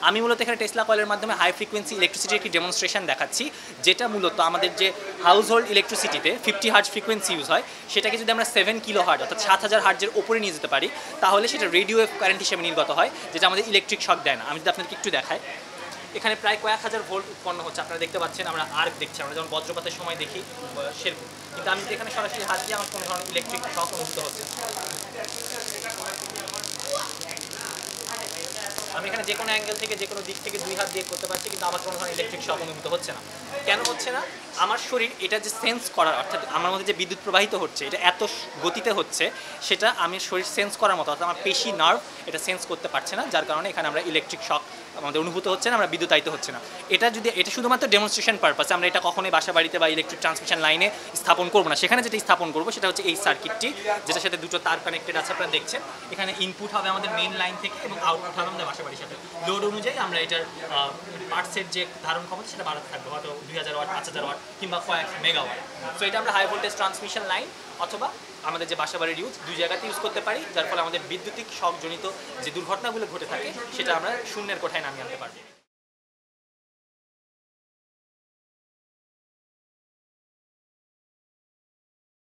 আমি মূলত এখানে টেসলা কয়েলের মাধ্যমে হাই ফ্রিকোয়েন্সি ইলেকট্রিসিটির একটি ডেমনস্ট্রেশন দেখাচ্ছি, যেটা মূলত আমাদের যে হাউস হোল্ড ইলেকট্রিসিটিতে 50 হার্জ ফ্রিকোয়েন্সি ইউজ হয়, সেটাকে যদি আমরা 7 কিলো হার্জ অর্থাৎ 7000 হার্জের ওপরে নিয়ে যেতে পারি, তাহলে সেটা রেডিও ওয়েভ কারেন্ট হিসেবে নির্গত হয়, যেটা আমাদের ইলেকট্রিক শক দেয় না। আমি যদি আপনাদেরকে একটু দেখাই, এখানে প্রায় কয়েক হাজার ভোল্ট উৎপন্ন হচ্ছে, আপনারা দেখতে পাচ্ছেন। আমরা আর্ক দেখছি, আমরা যেমন বজ্রপাতের সময় দেখি সেরকম, কিন্তু আমি এখানে সরাসরি হাত দিয়ে আমার কোনো ধরনের ইলেকট্রিক শক অনুভূত হচ্ছে। আমি এখানে যে কোনো অ্যাঙ্গেল থেকে যে কোনো দিক থেকে 2 হাত দিয়ে করতে পারছি, কিন্তু আমার কোনো ধরনের ইলেকট্রিক শক অনুভূত হচ্ছে না। কেন হচ্ছে না? আমার শরীর এটা যে সেন্স করার, অর্থাৎ আমার মধ্যে যে বিদ্যুৎ প্রবাহিত হচ্ছে, এটা এত গতিতে হচ্ছে, সেটা আমি শরীর সেন্স করার মতো, অর্থাৎ আমার পেশি নার্ভ এটা সেন্স করতে পারছে না, যার কারণে এখানে আমরা ইলেকট্রিক শক আমাদের অনুভূত হচ্ছে না, আমরা বিদ্যুতায়িত হচ্ছে না। এটা শুধুমাত্র ডেমনস্ট্রেশন পারপাসে, আমরা এটা কখনোই বাসা বাড়িতে বা ইলেকট্রিক ট্রান্সমিশন লাইনে স্থাপন করবো না। সেখানে যেটা স্থাপন করবো সেটা হচ্ছে এই সার্কিটটি, যেটার সাথে দুটো তার কানেক্টেড আছে, আপনারা দেখছেন। এখানে ইনপুট হবে আমাদের মেইন লাইন থেকে এবং আউটপুট হবে আমাদের বাসা বাড়ির সাথে। লোড অনুযায়ী আমরা এটার পার্টসের যে ধারণ ক্ষমতা সেটা বাড়াতে থাকবে, হয়তো 2000 ওয়াট, 5000 ওয়াট কিংবা কয়েক মেগাওয়াট। সো এটা আমরা হাই ভোল্টেজ ট্রান্সমিশন লাইন অথবা আমাদের যে বাসা বাড়ির দুই জায়গাতে ইউজ করতে পারি, যার ফলে আমাদের বিদ্যুতিক শকজনিত যে দুর্ঘটনাগুলো ঘটে থাকে সেটা আমরা শূন্যের কোঠায় নামিয়ে আনতে পারবো।